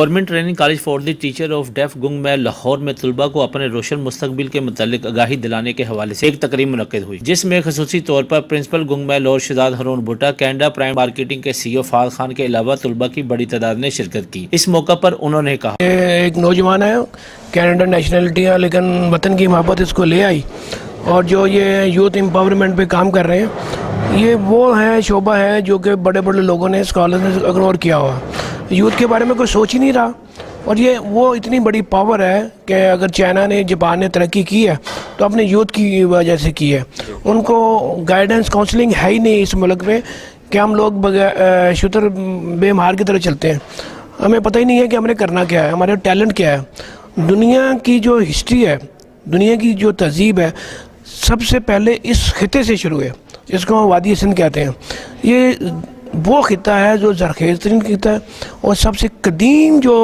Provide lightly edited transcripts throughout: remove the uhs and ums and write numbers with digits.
Government training college for the teacher of deaf گنگ میں لاہور میں طلباء کو اپنے روشن مستقبل کے متعلق آگاہی دلانے کے حوالے سے ایک تقریب منعقد ہوئی، جس میں خصوصی طور پر پرنسپل گنگ میں لور Shahzad Haroon Bhatta, Canada prime marketing کے سی او فال خان کے علاوہ طلباء کی بڑی تعداد نے شرکت کی۔ اس موقع پر انہوں نے کہا، ایک نوجوان ہے، کینیڈا نیشنلٹی ہے، لیکن وطن کی محبت اس کو لے آئی، اور جو یہ یوتھ امپاورمنٹ پہ کام کر رہے ہیں، یہ وہ ہے شعبہ ہے جو کہ بڑے بڑے لوگوں نے اسکالرز نے اگنور کیا ہوا، یوتھ کے بارے میں کوئی سوچ ہی نہیں رہا۔ اور یہ وہ اتنی بڑی پاور ہے کہ اگر چائنا نے، جاپان نے ترقی کی ہے تو اپنے یوتھ کی وجہ سے کی ہے۔ ان کو گائیڈنس کاؤنسلنگ ہے ہی نہیں اس ملک میں کہ ہم لوگ شتر بے مہار کی طرح چلتے ہیں، ہمیں پتہ ہی نہیں ہے کہ ہم نے کرنا کیا ہے، ہمارے ٹیلنٹ کیا ہے۔ دنیا کی جو ہسٹری ہے، دنیا کی جو تہذیب ہے، سب سے پہلے اس خطے سے شروع ہے، جس کو ہم وادی سندھ کہتے ہیں۔ یہ وہ خطہ ہے جو زرخیز ترین خطہ ہے، اور سب سے قدیم جو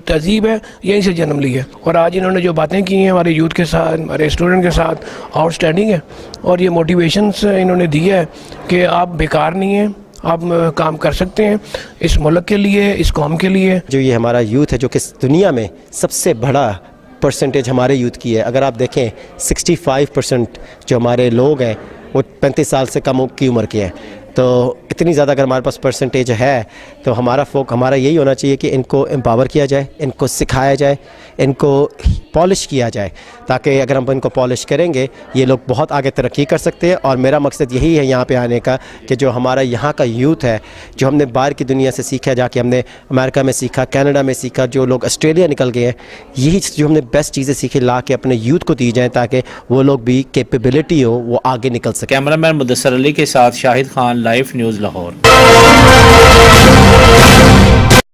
تہذیب ہے یہیں سے جنم لی ہے۔ اور آج انہوں نے جو باتیں کی ہیں ہمارے یوتھ کے ساتھ، ہمارے اسٹوڈنٹ کے ساتھ، آؤٹ اسٹینڈنگ ہے، اور یہ موٹیویشنس انہوں نے دی ہے کہ آپ بیکار نہیں ہیں، آپ کام کر سکتے ہیں اس ملک کے لیے، اس قوم کے لیے۔ جو یہ ہمارا یوتھ ہے، جو کہ دنیا میں سب سے بڑا پرسنٹیج ہمارے یوتھ کی ہے، اگر آپ دیکھیں 65% جو ہمارے لوگ ہیں وہ 35 سال سے کم کی عمر کے ہیں، تو اتنی زیادہ اگر ہمارے پاس پرسنٹیج ہے تو ہمارا یہی ہونا چاہیے کہ ان کو امپاور کیا جائے، ان کو سکھایا جائے، ان کو پالش کیا جائے، تاکہ اگر ہم ان کو پالش کریں گے یہ لوگ بہت آگے ترقی کر سکتے ہیں۔ اور میرا مقصد یہی ہے یہاں پہ آنے کا کہ جو ہمارا یہاں کا یوتھ ہے، جو ہم نے باہر کی دنیا سے سیکھا، جا کے ہم نے امریکہ میں سیکھا، کینیڈا میں سیکھا، جو لوگ آسٹریلیا نکل گئے ہیں، یہی جو ہم نے بیسٹ چیزیں سیکھی لا کے اپنے یوتھ کو دی جائیں تاکہ وہ لوگ بھی کیپیبلٹی ہو، وہ آگے نکل سکیں۔ کیمرہ مین مدثر علی کے ساتھ شاہد خان، لائیو نیوز لاہور۔